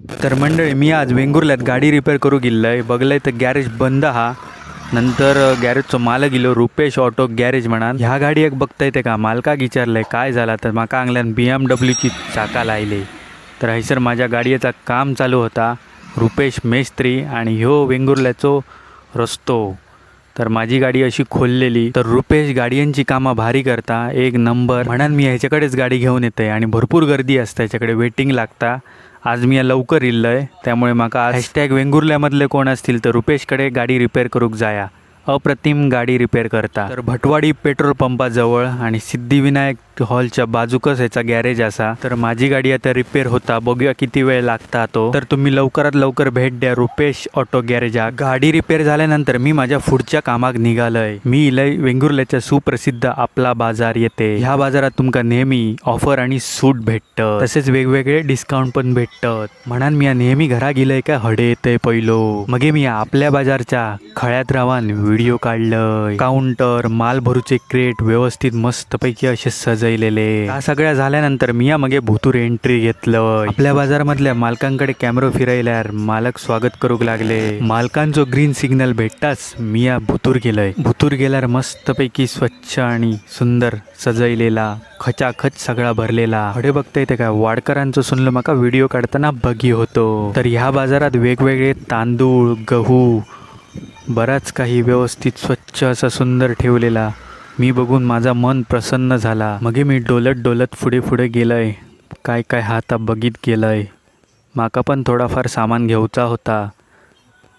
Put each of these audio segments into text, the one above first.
तर मंडळी मी आज वेंगुर्ल्यात गाडी रिपेअर करू गेल्लय. बघलंय तर गॅरेज बंद हा. नंतर गॅरेजचो मालक गेलो रुपेश ऑटो गॅरेज म्हणान. ह्या गाडी एक बघताय ते का मालकाक विचारलंय काय झाला तर माका अंगल्यान BMW ची चाका लायले. तर हैसर माझ्या गाडीचा काम चालू होता. रुपेश मेस्त्री आणि ह्यो वेंगुर्ल्याचो रस्तो. तर माझी गाडी अशी खोललेली. तर रुपेश गाड्यांची कामं भारी करता एक नंबर म्हणून मी ह्याच्याकडेच गाडी घेऊन येते. आणि भरपूर गर्दी असते ह्याच्याकडे, वेटिंग लागता. आज मी लवकर इल्लय त्यामुळे माका #वेंगुर्ल्यामधले कोण असतील तर रुपेशकडे गाडी रिपेअर करूक जाया. अप्रतिम गाडी रिपेअर करता. तर भटवाडी पेट्रोल पंपाजवळ आणि सिद्धिविनायक हॉलच्या बाजूकच ह्याचा गॅरेज असा. तर माझी गाडी आता रिपेअर होता. बघूया किती वेळ लागता तो. तर तुम्ही लवकरात लवकर भेट द्या रुपेश ऑटो गॅरेजाक. गाडी रिपेअर झाल्यानंतर मी माझ्या पुढच्या कामाक निघालोय. मी इलय वेंगुर्ल्याच्या सुप्रसिद्ध आपला बाजार येते. ह्या बाजारात तुमका नेहमी ऑफर आणि सूट भेटतं, तसेच वेगवेगळे डिस्काउंट पण भेटतात. म्हणून मी नेहमी घरा गेलंय का हडे येतय पहिलो. मगे मी आपल्या बाजारच्या खळ्यात रावान व्हिडिओ काढलंय. काउंटर, माल भरूचे क्रेट व्यवस्थित मस्तपैकी असे सजवलेले. हा सगळ्या झाल्यानंतर मिया मगे भुतूर एंट्री घेतलं. आपल्या बाजारमधल्या मालकांकडे कॅमेरा फिरायल्यार मालक स्वागत करूक लागले. मालकांचो ग्रीन सिग्नल भेटताच मिया भुतूर गेलंय. भुतूर गेल्यार मस्तपैकी स्वच्छ आणि सुंदर सजवलेला, खचाखच सगळा भरलेला. हडे बघता येते काय वाडकरांचं सुनलं माका व्हिडिओ काढताना बघी होतो. तर ह्या बाजारात वेगवेगळे तांदूळ, गहू, बराच काही व्यवस्थित स्वच्छ असा सुंदर ठेवलेला. मी बघून माझा मन प्रसन्न झाला. मगे मी डोलत डोलत पुढे गेलंय. काय काय हाता बघित गेलंय. माका पण थोडाफार सामान घेऊचा होता.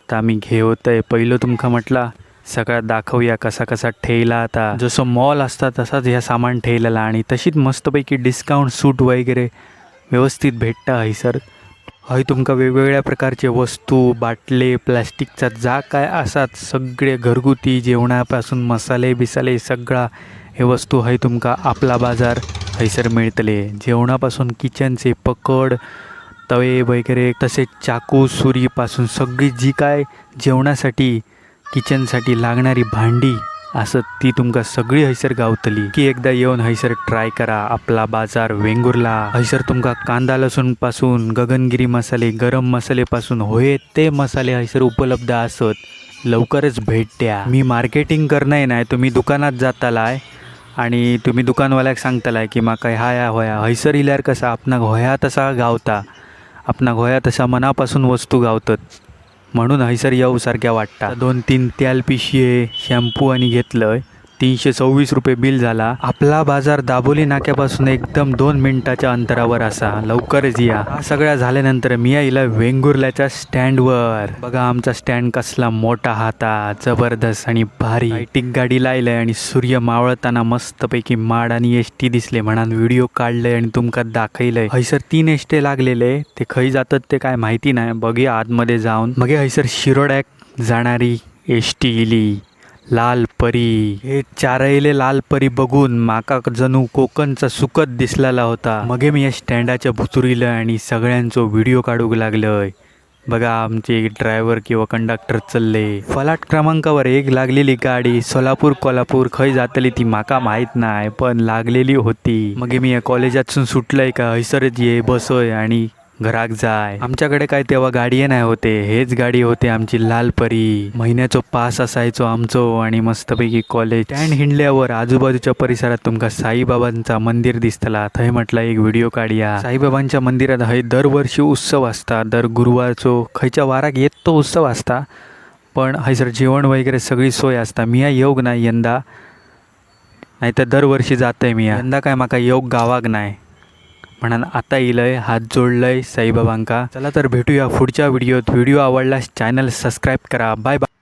तर आम्ही घेवतय. पहिलं तुमका म्हटला सगळ्यात दाखवूया कसा कसा ठेवला. आता जसं मॉल असता तसाच ह्या सामान ठेवलेला आणि तशीच मस्तपैकी डिस्काउंट सूट वगैरे व्यवस्थित भेटता हैसर. हय तुमका वेगवेगळ्या प्रकारचे वस्तू, बाटले, प्लॅस्टिकचा जा काय असात सगळे घरगुती जेवणापासून मसाले बिसाले सगळा हे वस्तू हय तुमका आपला बाजार हैसर मिळतले. जेवणापासून किचनचे पकड, तवे वगैरे, तसेच चाकू सुरीपासून सगळी जी काय जेवणासाठी किचनसाठी लागणारी भांडी असं ती तुमका सगळी हैसर गावतली. की एकदा येऊन हैसर ट्राय करा आपला बाजार वेंगुर्ला. हैसर तुमका कांदा लसूण पासून गगनगिरी मसाले, गरम मसालेपासून होय ते मसाले हैसर उपलब्ध असत. लवकरच भेट द्या. मी मार्केटिंग करणार नाही. तुम्ही दुकानात जातालाय आणि तुम्ही दुकानवाल्याक सांगतालाय की माका ह्या होया. हैसर इल्यार कसा आपणाक होया तसा गावता, आपणाक होया तसा मनापासून वस्तू गावतात. म्हणून हैसर येऊसारख्या वाटता. 2-3 तेल पिशये, शॅम्पू आणि घेतलंय. 326 रुपये बिल झाला. आपला बाजार दाबोली नाक्यापासून एकदम 2 मिनिटाच्या अंतरावर असा. लवकरच या. हा सगळ्या झाल्यानंतर मी येईल वेंगुर्ल्याच्या स्टँडवर. बघा आमचा स्टँड कसला मोठा हाता, जबरदस्त आणि भारी. लाईटिंग गाडी लायलंय आणि सूर्य मावळताना मस्तपैकी माड आणि एसटी दिसले म्हणून व्हिडिओ काढलंय आणि तुमका दाखवलंय. हैसर 3 एसटे लागलेले. ते खय जातात ते काय माहिती नाही. बघूया आतमध्ये जाऊन. मग हैसर शिरोड्याक जाणारी एसटी इली लाल परी. हे चारहिले लाल परी बघून माका जणू कोकणचा सुकत दिसलेला होता. मगे मी या स्टँडाच्या भुतुरीलं आणि सगळ्यांचो व्हिडिओ काढूक लागलोय. बघा आमचे ड्रायव्हर किंवा कंडक्टर चालले. फलाट क्रमांकावर एक लागलेली गाडी सोलापूर कोल्हापूर खय जातली ती माका माहीत नाही, पण लागलेली होती. मगे मी या कॉलेजातून सुटलंय का हैसरच ये बसोय आणि घराक जाय. आमच्याकडे काय तेव्हा गाडी नाही होते, हेच गाडी होते आमची लाल परी. महिन्याचो पास असायचो आमचो आणि मस्तपैकी कॉलेज. स्टँड हिंडल्यावर आजूबाजूच्या परिसरात तुमका साईबाबांचा मंदिर दिसतला. थंय म्हटलं एक व्हिडिओ काढूया. साईबाबांच्या मंदिरात हय दरवर्षी उत्सव असता. दर गुरुवारचो खयच्या वाराक येत तो उत्सव असता. पण हैसर जेवण वगैरे सगळी सोय असता. मिया येऊक नाही यंदा, नाही तर दरवर्षी जातय मिया. यंदा काय माका येऊक गावाक नाही म्हणून आता इलय, हात जोडलंय साईबाबांका. चला तर भेटूया पुढच्या व्हिडिओत. व्हिडिओ आवडल्यास चॅनल सबस्क्राईब करा. Bye bye.